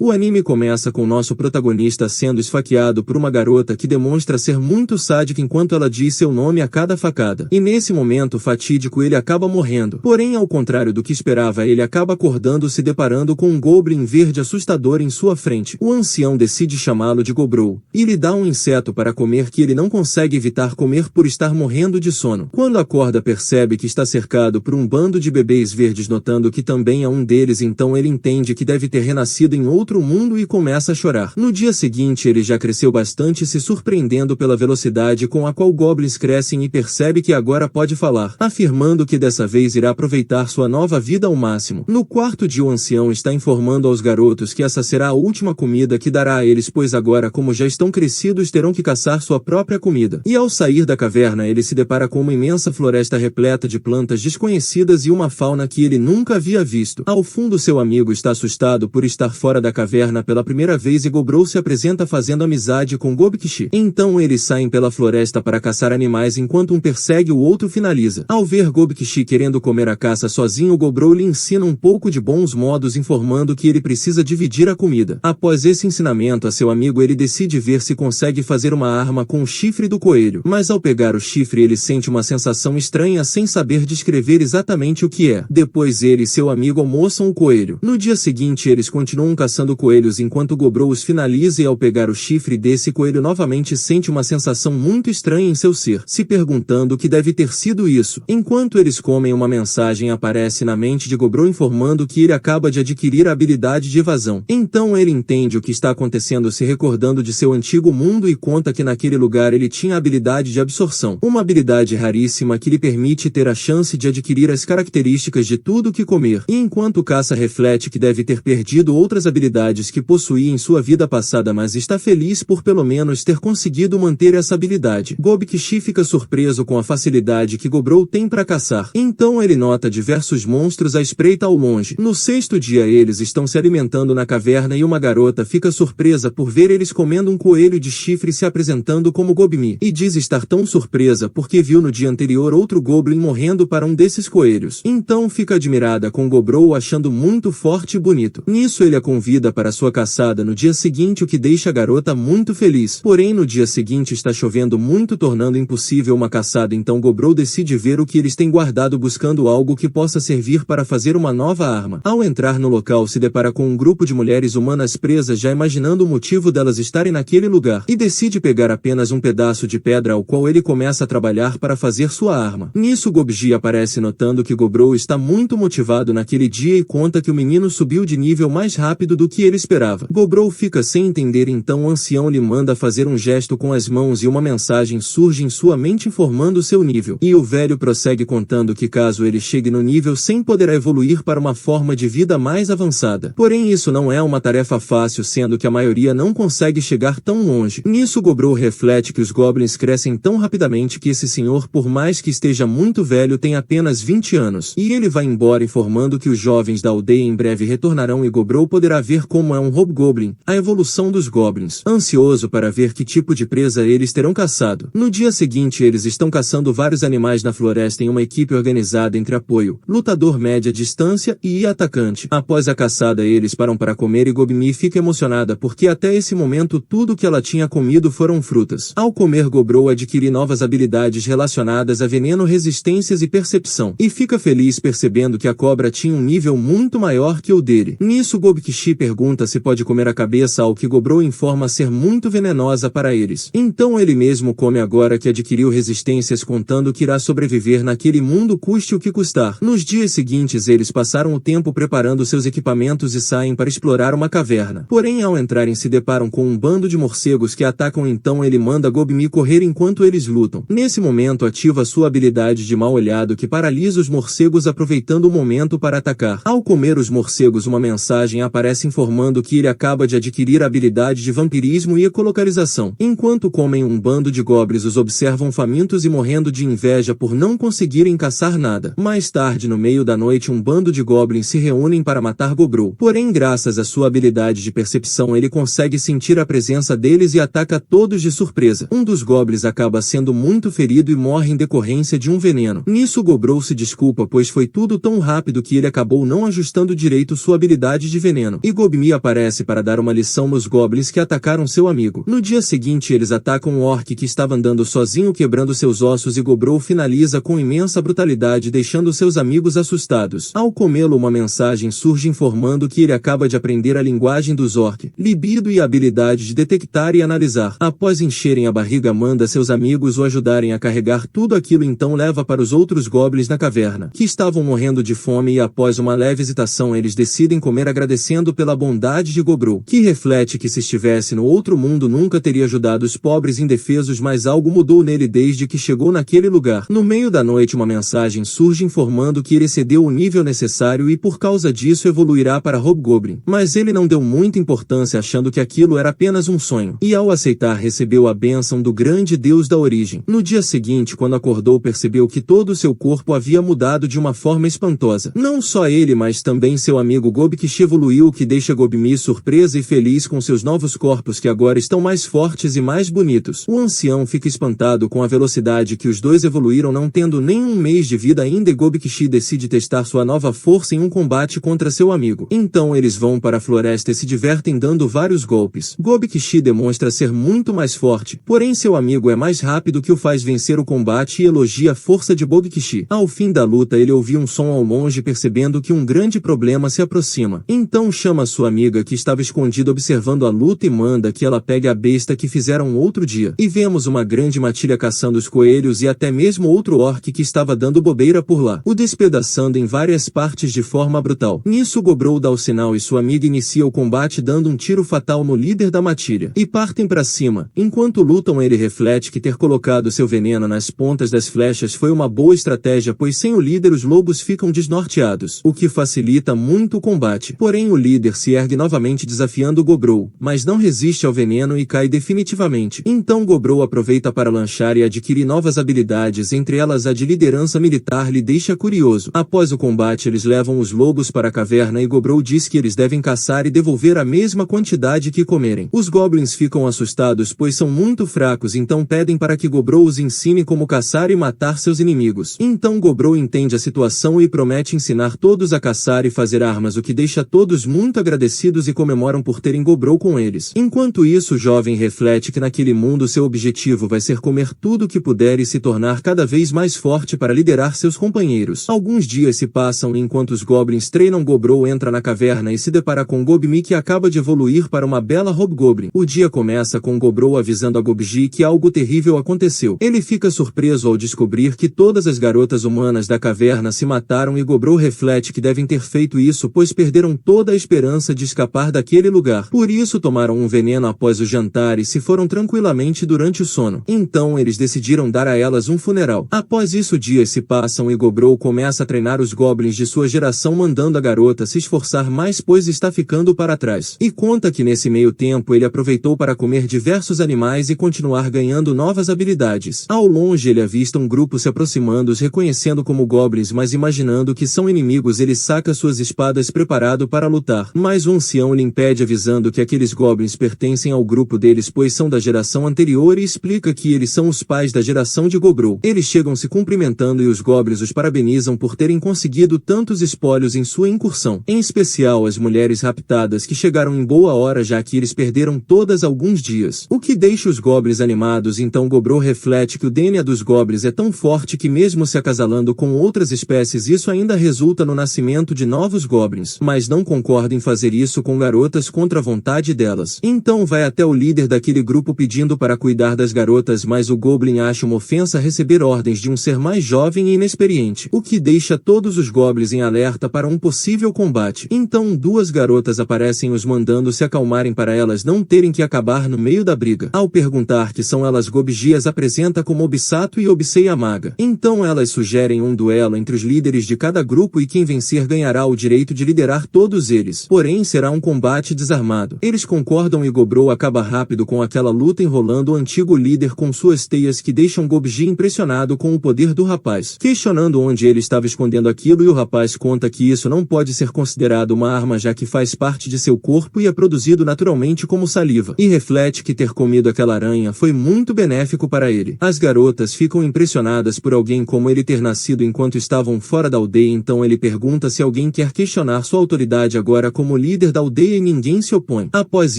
O anime começa com nosso protagonista sendo esfaqueado por uma garota que demonstra ser muito sádica enquanto ela diz seu nome a cada facada. E nesse momento fatídico ele acaba morrendo. Porém, ao contrário do que esperava, ele acaba acordando se deparando com um goblin verde assustador em sua frente. O ancião decide chamá-lo de Gobrou e lhe dá um inseto para comer que ele não consegue evitar comer por estar morrendo de sono. Quando acorda, percebe que está cercado por um bando de bebês verdes, notando que também é um deles, então ele entende que deve ter renascido em outro mundo e começa a chorar. No dia seguinte ele já cresceu bastante, se surpreendendo pela velocidade com a qual goblins crescem, e percebe que agora pode falar, afirmando que dessa vez irá aproveitar sua nova vida ao máximo. No quarto dia o ancião está informando aos garotos que essa será a última comida que dará a eles, pois agora, como já estão crescidos, terão que caçar sua própria comida. E ao sair da caverna ele se depara com uma imensa floresta repleta de plantas desconhecidas e uma fauna que ele nunca havia visto. Ao fundo seu amigo está assustado por estar fora da caverna pela primeira vez e Gobrou se apresenta fazendo amizade com Gobkishi. Então eles saem pela floresta para caçar animais enquanto um persegue o outro finaliza. Ao ver Gobkishi querendo comer a caça sozinho, Gobrou lhe ensina um pouco de bons modos, informando que ele precisa dividir a comida. Após esse ensinamento a seu amigo, ele decide ver se consegue fazer uma arma com o chifre do coelho. Mas ao pegar o chifre ele sente uma sensação estranha sem saber descrever exatamente o que é. Depois ele e seu amigo almoçam o coelho. No dia seguinte eles continuam caçando coelhos enquanto Gobrou os finaliza, e ao pegar o chifre desse coelho novamente sente uma sensação muito estranha em seu ser, se perguntando o que deve ter sido isso. Enquanto eles comem, uma mensagem aparece na mente de Gobrou informando que ele acaba de adquirir a habilidade de evasão. Então ele entende o que está acontecendo, se recordando de seu antigo mundo, e conta que naquele lugar ele tinha a habilidade de absorção, uma habilidade raríssima que lhe permite ter a chance de adquirir as características de tudo que comer. E enquanto caça, reflete que deve ter perdido outras habilidades que possuía em sua vida passada, mas está feliz por pelo menos ter conseguido manter essa habilidade. Gobkishi fica surpreso com a facilidade que Gobrou tem para caçar. Então ele nota diversos monstros à espreita ao longe. No sexto dia eles estão se alimentando na caverna e uma garota fica surpresa por ver eles comendo um coelho de chifre, se apresentando como Gobmi, e diz estar tão surpresa porque viu no dia anterior outro goblin morrendo para um desses coelhos. Então fica admirada com Gobrou, achando muito forte e bonito. Nisso ele a convida para sua caçada no dia seguinte, o que deixa a garota muito feliz. Porém no dia seguinte está chovendo muito, tornando impossível uma caçada, então Gobrou decide ver o que eles têm guardado, buscando algo que possa servir para fazer uma nova arma. Ao entrar no local se depara com um grupo de mulheres humanas presas, já imaginando o motivo delas estarem naquele lugar, e decide pegar apenas um pedaço de pedra, ao qual ele começa a trabalhar para fazer sua arma. Nisso Gobji aparece, notando que Gobrou está muito motivado naquele dia, e conta que o menino subiu de nível mais rápido do que ele esperava. Gobrou fica sem entender, então o ancião lhe manda fazer um gesto com as mãos e uma mensagem surge em sua mente informando seu nível. E o velho prossegue contando que caso ele chegue no nível 100 poderá evoluir para uma forma de vida mais avançada. Porém isso não é uma tarefa fácil, sendo que a maioria não consegue chegar tão longe. Nisso Gobrou reflete que os goblins crescem tão rapidamente que esse senhor, por mais que esteja muito velho, tem apenas 20 anos. E ele vai embora informando que os jovens da aldeia em breve retornarão e Gobrou poderá ver como é um hobgoblin, a evolução dos goblins, ansioso para ver que tipo de presa eles terão caçado. No dia seguinte eles estão caçando vários animais na floresta em uma equipe organizada entre apoio, lutador média distância e atacante. Após a caçada eles param para comer e Gobmi fica emocionada porque até esse momento tudo que ela tinha comido foram frutas. Ao comer Gobrou adquire novas habilidades relacionadas a veneno, resistências e percepção, e fica feliz percebendo que a cobra tinha um nível muito maior que o dele. Nisso Gobkishi pergunta se pode comer a cabeça, ao que Gobrou informa ser muito venenosa para eles. Então ele mesmo come agora que adquiriu resistências, contando que irá sobreviver naquele mundo custe o que custar. Nos dias seguintes eles passaram o tempo preparando seus equipamentos e saem para explorar uma caverna. Porém ao entrarem se deparam com um bando de morcegos que atacam, então ele manda Gobmi correr enquanto eles lutam. Nesse momento ativa sua habilidade de mal olhado que paralisa os morcegos, aproveitando o momento para atacar. Ao comer os morcegos uma mensagem aparece informando que ele acaba de adquirir a habilidade de vampirismo e ecolocalização. Enquanto comem, um bando de goblins os observam famintos e morrendo de inveja por não conseguirem caçar nada. Mais tarde, no meio da noite, um bando de goblins se reúnem para matar Gobrou. Porém, graças à sua habilidade de percepção, ele consegue sentir a presença deles e ataca todos de surpresa. Um dos goblins acaba sendo muito ferido e morre em decorrência de um veneno. Nisso Gobrou se desculpa, pois foi tudo tão rápido que ele acabou não ajustando direito sua habilidade de veneno. E Gobmi aparece para dar uma lição nos goblins que atacaram seu amigo. No dia seguinte eles atacam um orc que estava andando sozinho quebrando seus ossos e Gobrou finaliza com imensa brutalidade deixando seus amigos assustados. Ao comê-lo uma mensagem surge informando que ele acaba de aprender a linguagem dos orc, libido e a habilidade de detectar e analisar. Após encherem a barriga manda seus amigos o ajudarem a carregar tudo aquilo então leva para os outros goblins na caverna, que estavam morrendo de fome e após uma leve hesitação eles decidem comer agradecendo pela bondade de Gobrou, que reflete que se estivesse no outro mundo nunca teria ajudado os pobres indefesos mas algo mudou nele desde que chegou naquele lugar. No meio da noite uma mensagem surge informando que ele excedeu o nível necessário e por causa disso evoluirá para Hobgoblin, mas ele não deu muita importância achando que aquilo era apenas um sonho, e ao aceitar recebeu a bênção do grande deus da origem. No dia seguinte quando acordou percebeu que todo o seu corpo havia mudado de uma forma espantosa. Não só ele mas também seu amigo Gobkishi evoluiu o que deixa Gobmi surpresa e feliz com seus novos corpos que agora estão mais fortes e mais bonitos. O ancião fica espantado com a velocidade que os dois evoluíram não tendo nem um mês de vida ainda e Gobkishi decide testar sua nova força em um combate contra seu amigo. Então eles vão para a floresta e se divertem dando vários golpes. Gobkishi demonstra ser muito mais forte, porém seu amigo é mais rápido que o faz vencer o combate e elogia a força de Gobkishi. Ao fim da luta ele ouviu um som ao longe percebendo que um grande problema se aproxima. Então chama sua amiga que estava escondida observando a luta e manda que ela pegue a besta que fizeram outro dia. E vemos uma grande matilha caçando os coelhos e até mesmo outro orc que estava dando bobeira por lá, o despedaçando em várias partes de forma brutal. Nisso Gobrou dá o sinal e sua amiga inicia o combate dando um tiro fatal no líder da matilha, e partem para cima. Enquanto lutam ele reflete que ter colocado seu veneno nas pontas das flechas foi uma boa estratégia pois sem o líder os lobos ficam desnorteados, o que facilita muito o combate. Porém o líder se ergue novamente desafiando Gobrou, mas não resiste ao veneno e cai definitivamente. Então Gobrou aproveita para lanchar e adquirir novas habilidades, entre elas a de liderança militar lhe deixa curioso. Após o combate eles levam os lobos para a caverna e Gobrou diz que eles devem caçar e devolver a mesma quantidade que comerem. Os goblins ficam assustados pois são muito fracos então pedem para que Gobrou os ensine como caçar e matar seus inimigos. Então Gobrou entende a situação e promete ensinar todos a caçar e fazer armas o que deixa todos muito agradecidos e comemoram por terem Gobrou com eles. Enquanto isso o jovem reflete que naquele mundo seu objetivo vai ser comer tudo o que puder e se tornar cada vez mais forte para liderar seus companheiros. Alguns dias se passam e enquanto os goblins treinam Gobrou entra na caverna e se depara com Gobmi que acaba de evoluir para uma bela Hobgoblin. O dia começa com Gobrou avisando a Gobji que algo terrível aconteceu. Ele fica surpreso ao descobrir que todas as garotas humanas da caverna se mataram e Gobrou reflete que devem ter feito isso pois perderam toda a esperança de escapar daquele lugar. Por isso tomaram um veneno após o jantar e se foram tranquilamente durante o sono. Então eles decidiram dar a elas um funeral. Após isso dias se passam e Gobrou começa a treinar os goblins de sua geração mandando a garota se esforçar mais pois está ficando para trás. E conta que nesse meio tempo ele aproveitou para comer diversos animais e continuar ganhando novas habilidades. Ao longe ele avista um grupo se aproximando os reconhecendo como goblins mas imaginando que são inimigos ele saca suas espadas preparado para lutar. Mas o ancião lhe impede avisando que aqueles goblins pertencem ao grupo deles pois são da geração anterior e explica que eles são os pais da geração de Gobrou. Eles chegam se cumprimentando e os goblins os parabenizam por terem conseguido tantos espólios em sua incursão. Em especial as mulheres raptadas que chegaram em boa hora já que eles perderam todas alguns dias. O que deixa os goblins animados então Gobrou reflete que o DNA dos goblins é tão forte que mesmo se acasalando com outras espécies isso ainda resulta no nascimento de novos goblins. Mas não concorda em fazer isso com garotas contra a vontade delas. Então vai até o líder daquele grupo pedindo para cuidar das garotas mas o goblin acha uma ofensa receber ordens de um ser mais jovem e inexperiente, o que deixa todos os goblins em alerta para um possível combate. Então duas garotas aparecem os mandando se acalmarem para elas não terem que acabar no meio da briga. Ao perguntar que são elas Gobji as apresenta como Obsato e Obsei Amaga. Então elas sugerem um duelo entre os líderes de cada grupo e quem vencer ganhará o direito de liderar todos eles. Porém será um combate desarmado. Eles concordam e Gobrou acaba rápido com aquela luta enrolando o antigo líder com suas teias que deixam Gobji impressionado com o poder do rapaz, questionando onde ele estava escondendo aquilo e o rapaz conta que isso não pode ser considerado uma arma já que faz parte de seu corpo e é produzido naturalmente como saliva, e reflete que ter comido aquela aranha foi muito benéfico para ele. As garotas ficam impressionadas por alguém como ele ter nascido enquanto estavam fora da aldeia então ele pergunta se alguém quer questionar sua autoridade agora como líder da aldeia e ninguém se opõe. Após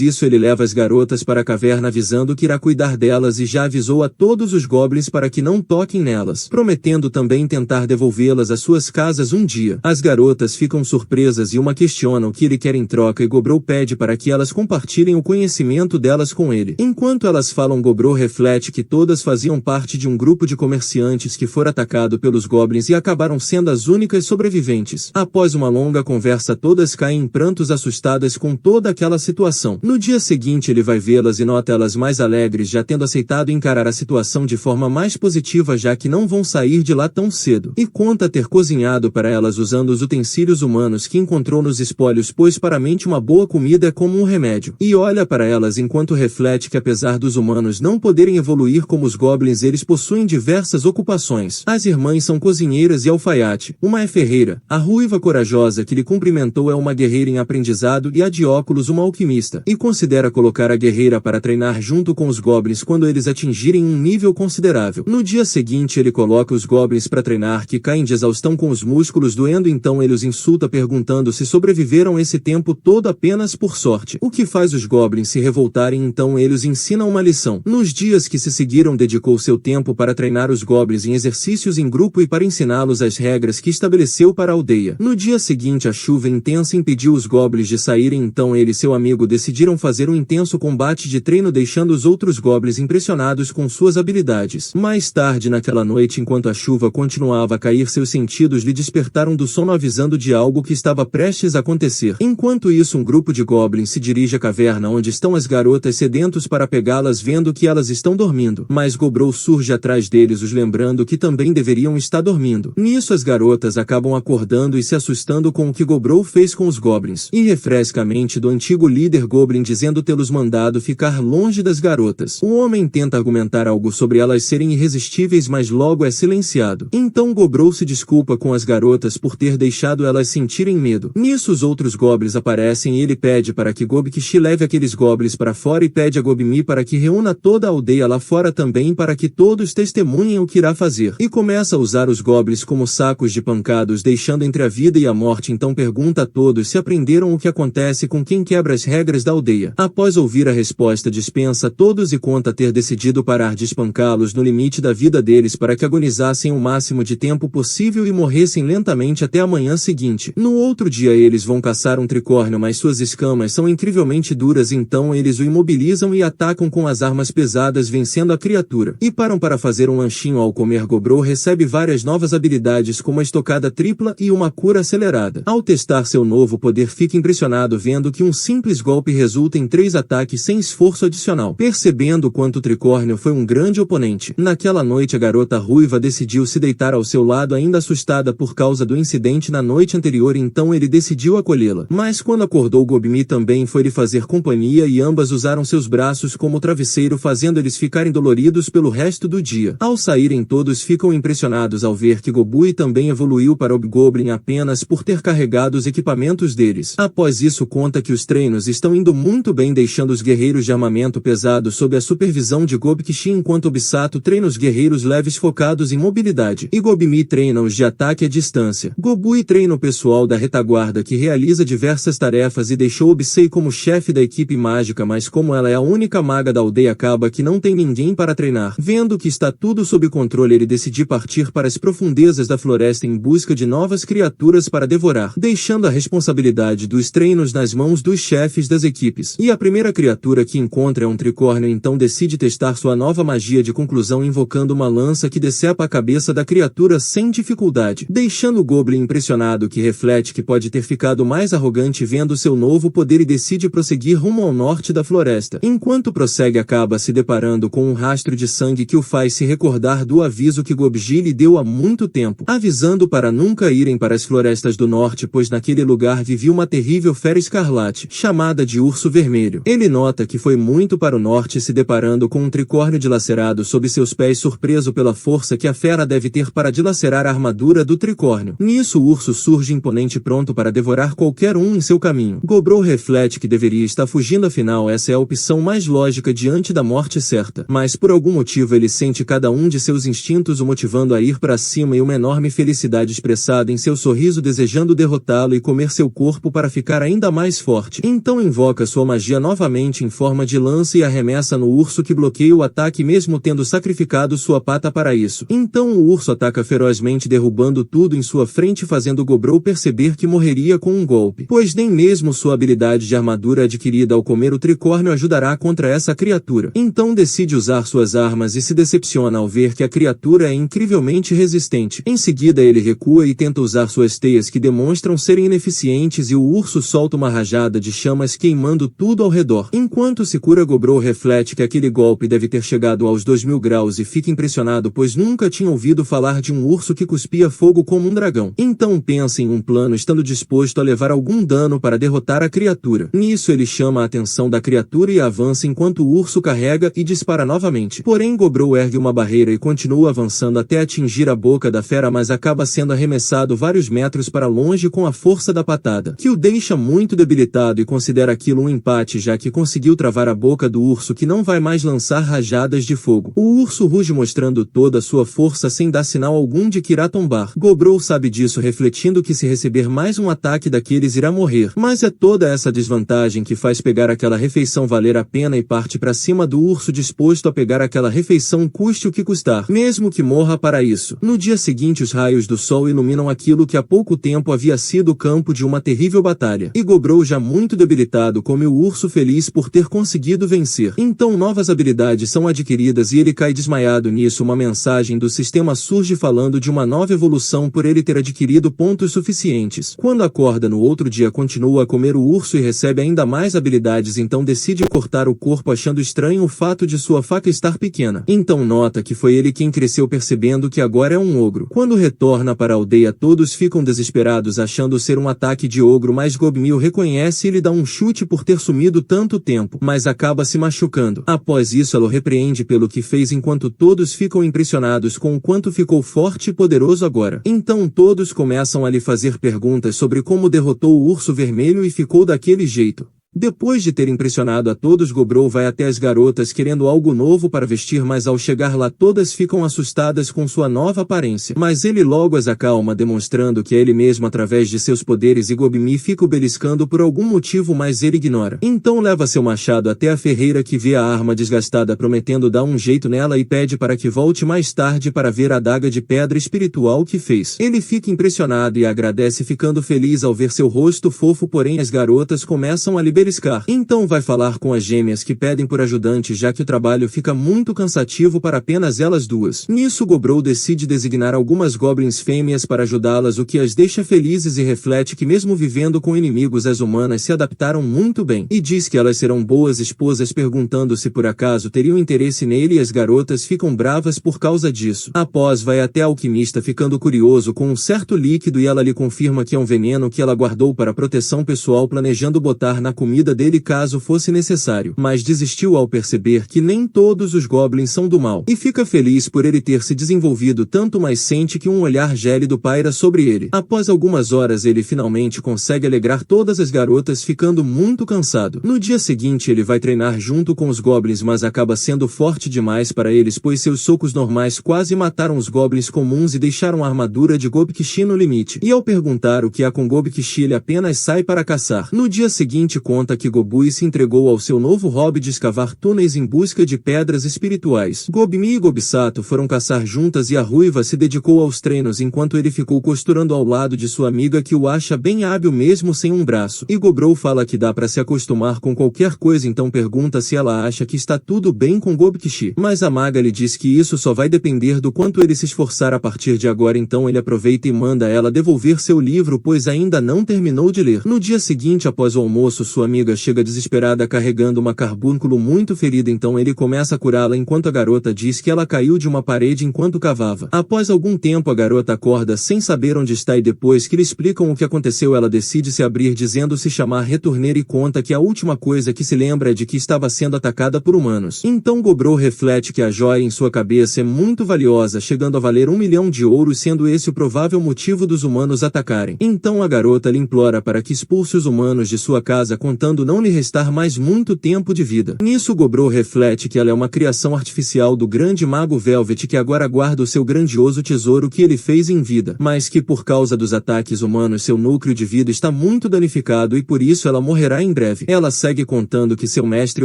isso ele leva as garotas para a caverna avisando que irá cuidar delas e já avisou a todos os goblins para que não toquem nelas, prometendo também tentar devolvê-las às suas casas um dia. As garotas ficam surpresas e uma questiona o que ele quer em troca e Gobrow pede para que elas compartilhem o conhecimento delas com ele. Enquanto elas falam, Gobrow reflete que todas faziam parte de um grupo de comerciantes que foi atacado pelos goblins e acabaram sendo as únicas sobreviventes. Após uma longa conversa, todas caem em prantos assustadas com toda aquela situação. No dia seguinte ele vai vê-las e nota elas mais alegres, já tendo aceitado encarar a situação de forma mais positiva, já que não vão sair de lá tão cedo. E conta ter cozinhado para elas usando os utensílios humanos que encontrou nos espólios, pois para a mente uma boa comida é como um remédio. E olha para elas enquanto reflete que apesar dos humanos não poderem evoluir como os goblins, eles possuem diversas ocupações. As irmãs são cozinheiras e alfaiate. Uma é ferreira. A ruiva corajosa que lhe cumprimentou é uma guerreira em aprendizado e a de óculos uma alquimista. E considera colocar a guerreira para treinar junto com os goblins quando eles atingirem um nível considerável. No dia seguinte ele coloca os goblins para treinar, que caem de exaustão com os músculos doendo, então ele os insulta perguntando se sobreviveram esse tempo todo apenas por sorte. O que faz os goblins se revoltarem, então ele os ensina uma lição. Nos dias que se seguiram dedicou seu tempo para treinar os goblins em exercícios em grupo e para ensiná-los as regras que estabeleceu para a aldeia. No dia seguinte a chuva intensa impediu os goblins de saírem, então ele e seu amigo decidiram fazer um intenso combate de treino, deixando os outros goblins impressionados com suas habilidades. Mais tarde naquela noite, enquanto a chuva continuava a cair, seus sentidos lhe despertaram do sono avisando de algo que estava prestes a acontecer. Enquanto isso, um grupo de goblins se dirige à caverna onde estão as garotas, sedentos para pegá-las, vendo que elas estão dormindo. Mas Gobrow surge atrás deles, os lembrando que também deveriam estar dormindo. Nisso as garotas acabam acordando e se assustando com o que Gobrow fez com os goblins. E refresca a mente do antigo líder goblin dizendo tê-los mandado ficar longe das garotas. O homem tenta argumentar algo sobre elas serem irresistíveis, mas logo é silenciado. Então Gobrow se desculpa com as garotas por ter deixado elas sentirem medo. Nisso os outros goblins aparecem e ele pede para que Gobkshi leve aqueles goblins para fora e pede a Gobmi para que reúna toda a aldeia lá fora também para que todos testemunhem o que irá fazer. E começa a usar os goblins como sacos de pancados, deixando entre a vida e a morte. Então pergunta a todos se aprenderam o que acontece com quem quebra as regras da aldeia. Após ouvir a resposta, dispensa a todos e conta ter decidido parar de espancá-los no limite da vida deles para que agonizassem o máximo de tempo possível e morressem lentamente até a manhã seguinte. No outro dia eles vão caçar um tricórnio, mas suas escamas são incrivelmente duras, então eles o imobilizam e atacam com as armas pesadas, vencendo a criatura. E param para fazer um lanchinho. Ao comer, Gobrow recebe várias novas habilidades como a estocada tripla e uma cura acelerada. Ao testar seu novo poder, fica impressionado vendo que um simples golpe resulta em 3 ataques sem esforço adicional, percebendo quanto o tricórnio foi um grande oponente. Naquela noite a garota ruiva decidiu se deitar ao seu lado, ainda assustada por causa do incidente na noite anterior, então ele decidiu acolhê-la. Mas quando acordou, Gobmi também foi lhe fazer companhia e ambas usaram seus braços como travesseiro, fazendo eles ficarem doloridos pelo resto do dia. Ao saírem, todos ficam impressionados ao ver que Gobui também evoluiu para Hobgoblin apenas por ter carregado os equipamentos deles. Após isso, conta que os treinos estão indo muito bem, deixando os guerreiros de armamento pesado sob a supervisão de Gobkshi, enquanto Obsato treina os guerreiros leves focados em mobilidade. E Gobmi treina os de ataque à distância. Gobui treina o pessoal da retaguarda, que realiza diversas tarefas, e deixou Obsei como chefe da equipe mágica, mas como ela é a única maga da aldeia, acaba que não tem ninguém para treinar. Vendo que está tudo sob controle, ele decide partir para as profundezas da floresta em busca de novas criaturas para devorar, deixando a responsabilidade dos treinos nas mãos dos chefes das equipes. E a primeira criatura que encontra é um tricórnio, então decide testar sua nova magia de conclusão, invocando uma lança que decepa a cabeça da criatura sem dificuldade, deixando o Goblin impressionado, que reflete que pode ter ficado mais arrogante vendo seu novo poder, e decide prosseguir rumo ao norte da floresta. Enquanto prossegue, acaba se deparando com um rastro de sangue que o faz se recordar do aviso que Gobji lhe deu há muito tempo, avisando para nunca irem para as florestas do norte, pois naquele lugar vivia uma terrível fera escarlate, chamada de Urso Vermelho. Ele nota que foi muito para o norte, se deparando com um tricórnio dilacerado sob seus pés, surpreso pela força que a fera deve ter para dilacerar a armadura do tricórnio. Nisso o urso surge imponente, pronto para devorar qualquer um em seu caminho. Gobrow reflete que deveria estar fugindo, afinal essa é a opção mais lógica diante da morte certa. Mas por algum motivo ele sente cada um de seus instintos o motivando a ir para cima, e uma enorme felicidade expressada em seu sorriso, desejando derrotá-lo e comer seu corpo para ficar ainda mais forte. Então invoca sua magia novamente em forma de lança e arremessa no urso, que bloqueia o ataque mesmo tendo sacrificado sua pata para isso. Então o urso ataca ferozmente, derrubando tudo em sua frente, fazendo Gobrow perceber que morreria com um golpe, pois nem mesmo sua habilidade de armadura adquirida ao comer o tricórnio ajudará contra essa criatura. Então decide usar suas armas e se decepciona ao ver que a criatura é incrivelmente resistente. Em seguida ele recua e tenta usar suas teias, que demonstram serem ineficientes, e o urso solta uma rajada de chamas queimando tudo ao redor. Enquanto se cura, Gobrow reflete que aquele golpe deve ter chegado aos 2000 graus e fica impressionado, pois nunca tinha ouvido falar de um urso que cuspia fogo como um dragão. Então pensa em um plano, estando disposto a levar algum dano para derrotar a criatura. Nisso ele chama a atenção da criatura e avança enquanto o urso carrega e dispara novamente. Porém Gobrow ergue uma barreira e continua avançando até atingir a boca da fera, mas acaba sendo arremessado vários metros para longe com a força da patada, que o deixa muito debilitado, e considera aquilo um empate, já que conseguiu travar a boca do urso, que não vai mais lançar rajadas de fogo. O urso ruge mostrando toda a sua força sem dar sinal algum de que irá tombar. Gobrow sabe disso, refletindo que se receber mais um ataque daqueles irá morrer. Mas é toda essa desvantagem que faz pegar aquela refeição valer a pena e parte para cima do urso, disposto a pegar aquela refeição custe o que custar, mesmo que morra para isso. No dia seguinte os raios do sol iluminam aquilo que há pouco tempo havia sido o campo de uma terrível batalha, e Gobrow, já muito debilitado, come o urso, feliz por ter conseguido vencer. Então novas habilidades são adquiridas e ele cai desmaiado. Nisso uma mensagem do sistema surge falando de uma nova evolução por ele ter adquirido pontos suficientes. Quando acorda no outro dia, continua a comer o urso e recebe ainda mais habilidades, então decide cortar o corpo, achando estranho o fato de sua faca estar pequena. Então nota que foi ele quem cresceu, percebendo que agora é um ogro. Quando retorna para a aldeia, todos ficam desesperados achando ser um ataque de ogro, mas Gobmil reconhece e lhe dá um chute por ter sumido tanto tempo, mas acaba se machucando. Após isso ela o repreende pelo que fez, enquanto todos ficam impressionados com o quanto ficou forte e poderoso agora. Então todos começam a lhe fazer perguntas sobre como derrotou o urso vermelho e ficou daquele jeito. Depois de ter impressionado a todos, Gobrow vai até as garotas querendo algo novo para vestir, mas ao chegar lá todas ficam assustadas com sua nova aparência. Mas ele logo as acalma, demonstrando que é ele mesmo através de seus poderes, e Gobmi fica o beliscando por algum motivo, mas ele ignora. Então leva seu machado até a ferreira, que vê a arma desgastada, prometendo dar um jeito nela, e pede para que volte mais tarde para ver a adaga de pedra espiritual que fez. Ele fica impressionado e agradece, ficando feliz ao ver seu rosto fofo, porém as garotas começam a beliscar. Então vai falar com as gêmeas, que pedem por ajudante, já que o trabalho fica muito cansativo para apenas elas duas. Nisso Gobrow decide designar algumas goblins fêmeas para ajudá-las, o que as deixa felizes, e reflete que mesmo vivendo com inimigos as humanas se adaptaram muito bem, e diz que elas serão boas esposas, perguntando se por acaso teriam interesse nele, e as garotas ficam bravas por causa disso. Após vai até a alquimista, ficando curioso com um certo líquido, e ela lhe confirma que é um veneno que ela guardou para proteção pessoal, planejando botar na comida dele caso fosse necessário, mas desistiu ao perceber que nem todos os goblins são do mal, e fica feliz por ele ter se desenvolvido tanto, mas sente que um olhar gélido paira sobre ele. Após algumas horas ele finalmente consegue alegrar todas as garotas, ficando muito cansado. No dia seguinte ele vai treinar junto com os goblins, mas acaba sendo forte demais para eles, pois seus socos normais quase mataram os goblins comuns e deixaram a armadura de Gobkishi no limite. E ao perguntar o que há com Gobkishi, ele apenas sai para caçar. No dia seguinte conta que Gobui se entregou ao seu novo hobby de escavar túneis em busca de pedras espirituais. Gobmi e Gobsato foram caçar juntas, e a ruiva se dedicou aos treinos, enquanto ele ficou costurando ao lado de sua amiga, que o acha bem hábil mesmo sem um braço. E Gobrow fala que dá para se acostumar com qualquer coisa, então pergunta se ela acha que está tudo bem com Gobkishi. Mas a maga lhe diz que isso só vai depender do quanto ele se esforçar a partir de agora, então ele aproveita e manda ela devolver seu livro, pois ainda não terminou de ler. No dia seguinte, após o almoço, sua amiga chega desesperada carregando uma carbúnculo muito ferida, então ele começa a curá-la, enquanto a garota diz que ela caiu de uma parede enquanto cavava. Após algum tempo a garota acorda sem saber onde está, e depois que lhe explicam o que aconteceu ela decide se abrir, dizendo se chamar Returner, e conta que a última coisa que se lembra é de que estava sendo atacada por humanos. Então Gobrow reflete que a joia em sua cabeça é muito valiosa, chegando a valer 1 milhão de ouros, sendo esse o provável motivo dos humanos atacarem. Então a garota lhe implora para que expulse os humanos de sua casa, contando tentando não lhe restar mais muito tempo de vida. Nisso Gobro reflete que ela é uma criação artificial do grande mago Velvet que agora guarda o seu grandioso tesouro que ele fez em vida, mas que por causa dos ataques humanos seu núcleo de vida está muito danificado e por isso ela morrerá em breve. Ela segue contando que seu mestre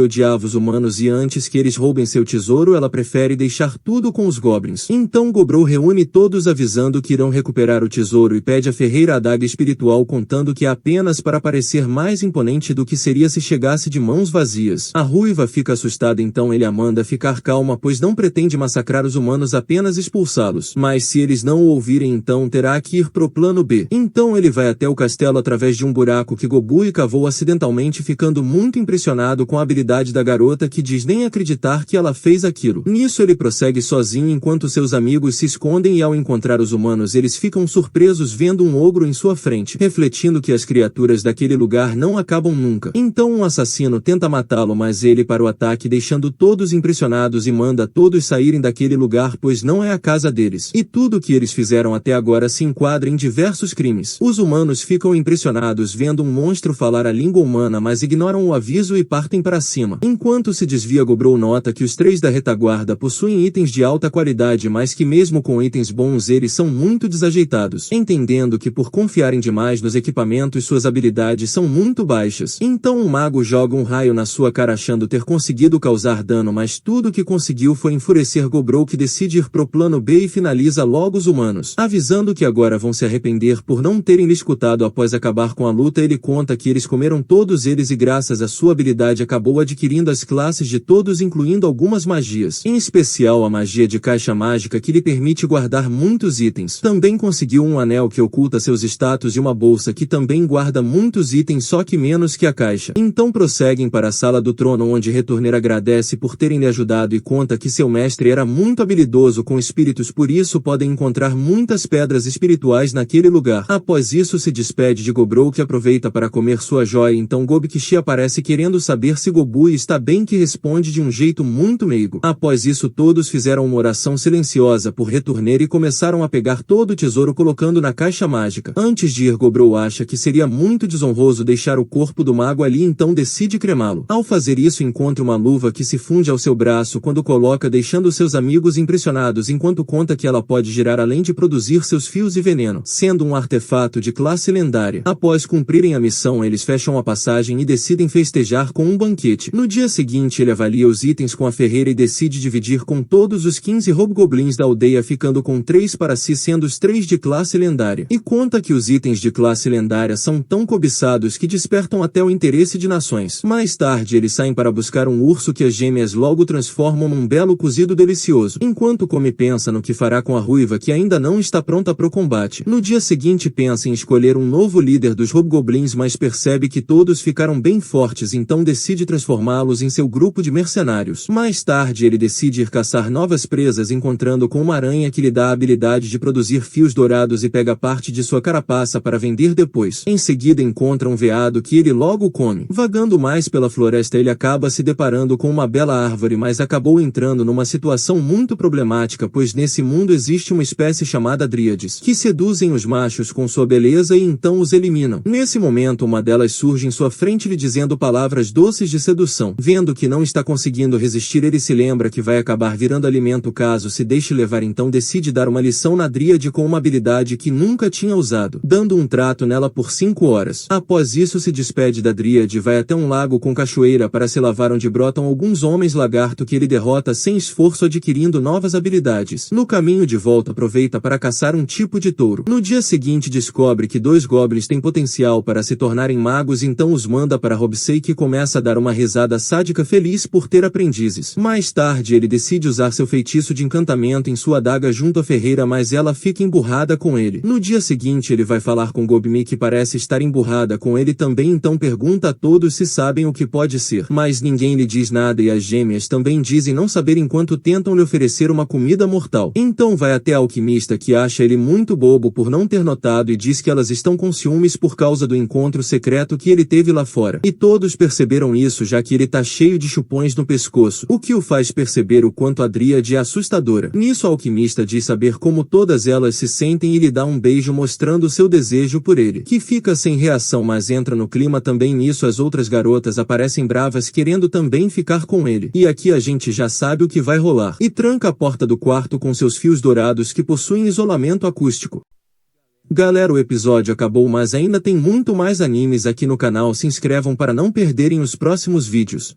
odiava os humanos e antes que eles roubem seu tesouro ela prefere deixar tudo com os goblins. Então Gobro reúne todos avisando que irão recuperar o tesouro e pede à ferreira a adaga espiritual contando que é apenas para parecer mais imponente do que seria se chegasse de mãos vazias. A ruiva fica assustada então ele a manda ficar calma pois não pretende massacrar os humanos apenas expulsá-los. Mas se eles não o ouvirem então terá que ir pro plano B. Então ele vai até o castelo através de um buraco que Gobui cavou acidentalmente ficando muito impressionado com a habilidade da garota que diz nem acreditar que ela fez aquilo. Nisso ele prossegue sozinho enquanto seus amigos se escondem e ao encontrar os humanos eles ficam surpresos vendo um ogro em sua frente, refletindo que as criaturas daquele lugar não acabam nunca. Então um assassino tenta matá-lo mas ele para o ataque deixando todos impressionados e manda todos saírem daquele lugar pois não é a casa deles. E tudo que eles fizeram até agora se enquadra em diversos crimes. Os humanos ficam impressionados vendo um monstro falar a língua humana mas ignoram o aviso e partem para cima. Enquanto se desvia Gobro nota que os 3 da retaguarda possuem itens de alta qualidade mas que mesmo com itens bons eles são muito desajeitados, entendendo que por confiarem demais nos equipamentos suas habilidades são muito baixas. Então o mago joga um raio na sua cara achando ter conseguido causar dano mas tudo que conseguiu foi enfurecer Gobro que decide ir pro plano B e finaliza logo os humanos, avisando que agora vão se arrepender por não terem lhe escutado após acabar com a luta. Ele conta que eles comeram todos eles e graças à sua habilidade acabou adquirindo as classes de todos incluindo algumas magias, em especial a magia de caixa mágica que lhe permite guardar muitos itens. Também conseguiu um anel que oculta seus status e uma bolsa que também guarda muitos itens só que menos que a caixa. Então prosseguem para a sala do trono onde Retorner agradece por terem lhe ajudado e conta que seu mestre era muito habilidoso com espíritos por isso podem encontrar muitas pedras espirituais naquele lugar. Após isso se despede de Gobro que aproveita para comer sua joia então Gobkishi aparece querendo saber se Gobui está bem que responde de um jeito muito meigo. Após isso todos fizeram uma oração silenciosa por Retorner e começaram a pegar todo o tesouro colocando na caixa mágica. Antes de ir Gobro acha que seria muito desonroso deixar o corpo do mago ali então decide cremá-lo. Ao fazer isso encontra uma luva que se funde ao seu braço quando coloca deixando seus amigos impressionados enquanto conta que ela pode girar além de produzir seus fios e veneno, sendo um artefato de classe lendária. Após cumprirem a missão eles fecham a passagem e decidem festejar com um banquete. No dia seguinte ele avalia os itens com a ferreira e decide dividir com todos os 15 hobgoblins da aldeia ficando com 3 para si sendo os 3 de classe lendária. E conta que os itens de classe lendária são tão cobiçados que despertam até o interesse de nações. Mais tarde eles saem para buscar um urso que as gêmeas logo transformam num belo cozido delicioso. Enquanto come pensa no que fará com a ruiva que ainda não está pronta pro combate. No dia seguinte pensa em escolher um novo líder dos hobgoblins mas percebe que todos ficaram bem fortes então decide transformá-los em seu grupo de mercenários. Mais tarde ele decide ir caçar novas presas encontrando com uma aranha que lhe dá a habilidade de produzir fios dourados e pega parte de sua carapaça para vender depois. Em seguida encontra um veado que ele logo come. Vagando mais pela floresta ele acaba se deparando com uma bela árvore mas acabou entrando numa situação muito problemática pois nesse mundo existe uma espécie chamada dríades que seduzem os machos com sua beleza e então os eliminam. Nesse momento uma delas surge em sua frente lhe dizendo palavras doces de sedução. Vendo que não está conseguindo resistir ele se lembra que vai acabar virando alimento caso se deixe levar então decide dar uma lição na dríade com uma habilidade que nunca tinha usado, dando um trato nela por 5 horas. Após isso se despede da dríade e vai até um lago com cachoeira para se lavar onde brotam alguns homens lagarto que ele derrota sem esforço adquirindo novas habilidades. No caminho de volta aproveita para caçar um tipo de touro. No dia seguinte descobre que 2 goblins têm potencial para se tornarem magos então os manda para Robsei que começa a dar uma risada sádica feliz por ter aprendizes. Mais tarde ele decide usar seu feitiço de encantamento em sua adaga junto à ferreira mas ela fica emburrada com ele. No dia seguinte ele vai falar com Gobmi que parece estar emburrada com ele também então pergunta a todos se sabem o que pode ser. Mas ninguém lhe diz nada e as gêmeas também dizem não saber enquanto tentam lhe oferecer uma comida mortal. Então vai até a alquimista que acha ele muito bobo por não ter notado e diz que elas estão com ciúmes por causa do encontro secreto que ele teve lá fora. E todos perceberam isso já que ele tá cheio de chupões no pescoço, o que o faz perceber o quanto a dríade é assustadora. Nisso a alquimista diz saber como todas elas se sentem e lhe dá um beijo mostrando seu desejo por ele, que fica sem reação mas entra no clima também também nisso as outras garotas aparecem bravas querendo também ficar com ele. E aqui a gente já sabe o que vai rolar. E tranca a porta do quarto com seus fios dourados que possuem isolamento acústico. Galera, o episódio acabou, mas ainda tem muito mais animes aqui no canal. Se inscrevam para não perderem os próximos vídeos.